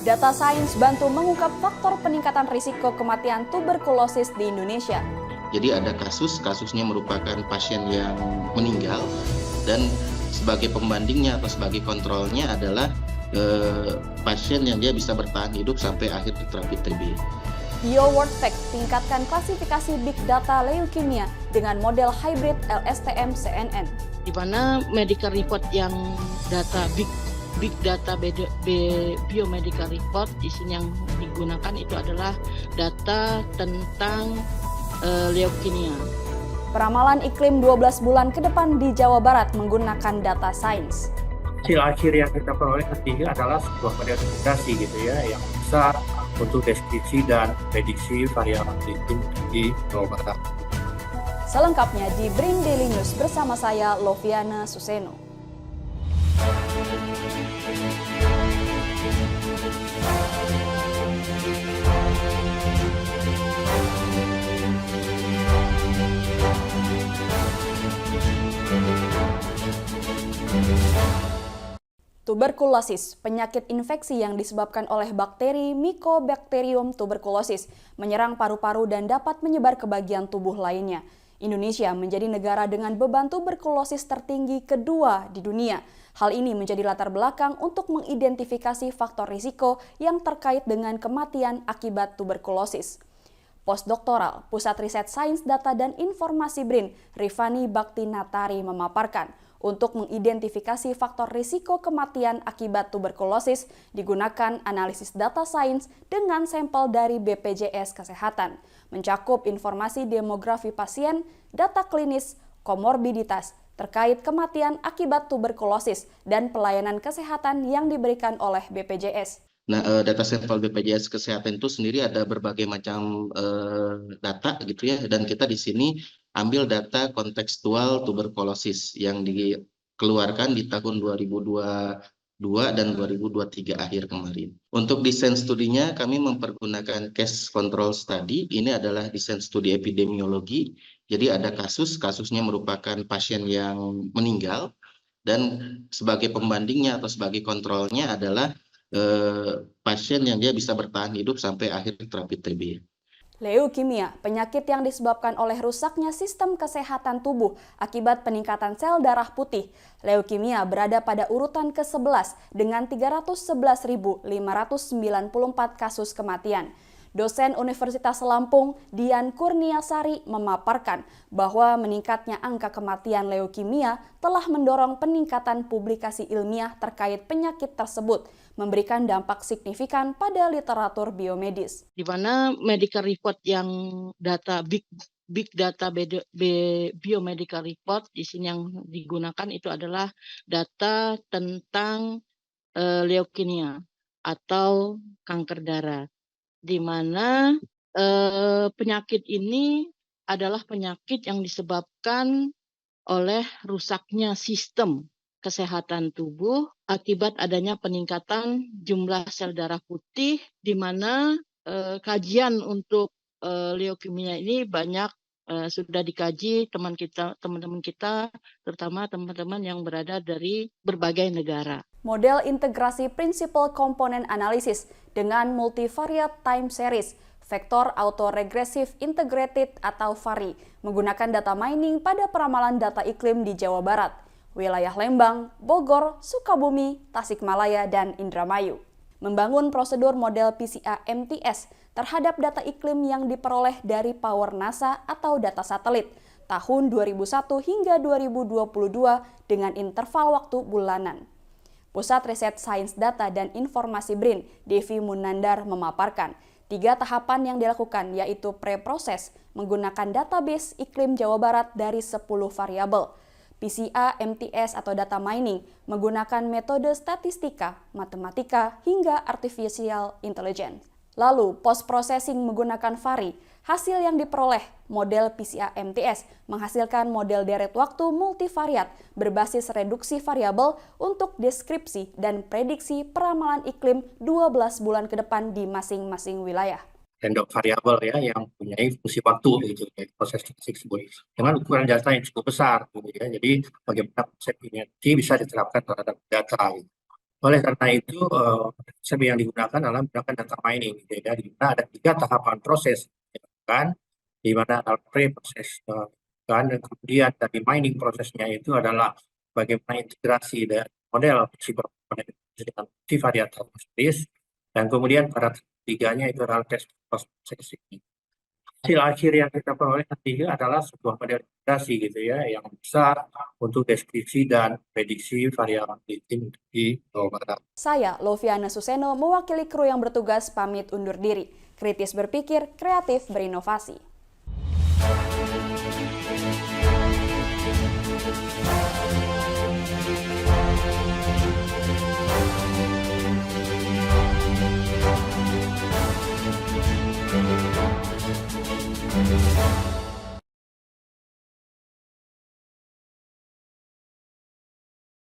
Data sains bantu mengungkap faktor peningkatan risiko kematian tuberkulosis di Indonesia. Jadi ada kasusnya merupakan pasien yang meninggal dan sebagai pembandingnya atau sebagai kontrolnya adalah pasien yang dia bisa bertahan hidup sampai akhir terapi TB. BioWorldFact tingkatkan klasifikasi Big Data Leukemia dengan model hybrid LSTM-CNN. Di mana medical report yang data Big Data Biomedical Report di sini yang digunakan itu adalah data tentang leukemia. Peramalan iklim 12 bulan ke depan di Jawa Barat menggunakan data sains. Hasil akhir yang kita peroleh nanti adalah sebuah model migrasi gitu ya, yang bisa untuk deskripsi dan prediksi variabel iklim di Jawa Barat. Selengkapnya di Brin Daily News bersama saya Loviana Suseno. Tuberkulosis, penyakit infeksi yang disebabkan oleh bakteri Mycobacterium tuberculosis, menyerang paru-paru dan dapat menyebar ke bagian tubuh lainnya. Indonesia menjadi negara dengan beban tuberkulosis tertinggi kedua di dunia. Hal ini menjadi latar belakang untuk mengidentifikasi faktor risiko yang terkait dengan kematian akibat tuberkulosis. Postdoktoral Pusat Riset Sains Data dan Informasi BRIN, Rifani Baktinatari memaparkan, untuk mengidentifikasi faktor risiko kematian akibat tuberkulosis digunakan analisis data sains dengan sampel dari BPJS Kesehatan, mencakup informasi demografi pasien, data klinis, komorbiditas, terkait kematian akibat tuberkulosis dan pelayanan kesehatan yang diberikan oleh BPJS. Nah, data sampel BPJS Kesehatan itu sendiri ada berbagai macam data gitu ya, dan kita di sini ambil data kontekstual tuberkulosis yang dikeluarkan di tahun 2022 dan 2023 akhir kemarin. Untuk desain studinya kami mempergunakan case control study. Ini adalah desain studi epidemiologi. Jadi ada kasusnya merupakan pasien yang meninggal dan sebagai pembandingnya atau sebagai kontrolnya adalah pasien yang dia bisa bertahan hidup sampai akhir terapi TB. Leukemia, penyakit yang disebabkan oleh rusaknya sistem kesehatan tubuh akibat peningkatan sel darah putih. Leukemia berada pada urutan ke-11 dengan 311.594 kasus kematian. Dosen Universitas Lampung, Dian Kurniasari, memaparkan bahwa meningkatnya angka kematian leukemia telah mendorong peningkatan publikasi ilmiah terkait penyakit tersebut, memberikan dampak signifikan pada literatur biomedis. Di mana medical report yang data Big Data Biomedical Report di sini yang digunakan itu adalah data tentang leukemia atau kanker darah, di mana penyakit ini adalah penyakit yang disebabkan oleh rusaknya sistem kesehatan tubuh akibat adanya peningkatan jumlah sel darah putih, di mana kajian untuk leukemia ini banyak sudah dikaji teman-teman kita, terutama teman-teman yang berada dari berbagai negara. Model integrasi Principal Component Analysis dengan Multivariate Time Series, Vector Autoregressive Integrated atau VARI, menggunakan data mining pada peramalan data iklim di Jawa Barat, wilayah Lembang, Bogor, Sukabumi, Tasikmalaya, dan Indramayu. Membangun prosedur model PCA-MTS terhadap data iklim yang diperoleh dari Power NASA atau data satelit tahun 2001 hingga 2022 dengan interval waktu bulanan. Pusat Riset Sains Data dan Informasi BRIN, Devi Munandar, memaparkan 3 tahapan yang dilakukan, yaitu pre-proses menggunakan database iklim Jawa Barat dari 10 variabel, PCA, MTS atau data mining menggunakan metode statistika, matematika, hingga artificial intelligence. Lalu, post-processing menggunakan VARI. Hasil yang diperoleh model PCA MTS menghasilkan model deret waktu multivariat berbasis reduksi variabel untuk deskripsi dan prediksi peramalan iklim 12 bulan ke depan di masing-masing wilayah. Random variabel ya yang mempunyai fungsi waktu gitu ya, proses tersebut dengan ukuran data yang cukup besar gitu ya. Jadi bagaimana konsep ini bisa diterapkan terhadap data gitu. Oleh karena itu, konsep yang digunakan adalah menggunakan data mining, gitu ya, di mana ada 3 tahapan proses yang dilakukan, di mana ada pre-proses, dan kemudian dari mining prosesnya itu adalah bagaimana integrasi dari model bersifat komponen dengan multivariat time series, dan kemudian pada ketiganya itu adalah test post processing. Hasil akhir yang kita peroleh nanti adalah sebuah model integrasi gitu ya, yang besar untuk deskripsi dan prediksi variability di Jawa Barat. Saya, Loviana Suseno, mewakili kru yang bertugas pamit undur diri. Kritis berpikir, kreatif berinovasi.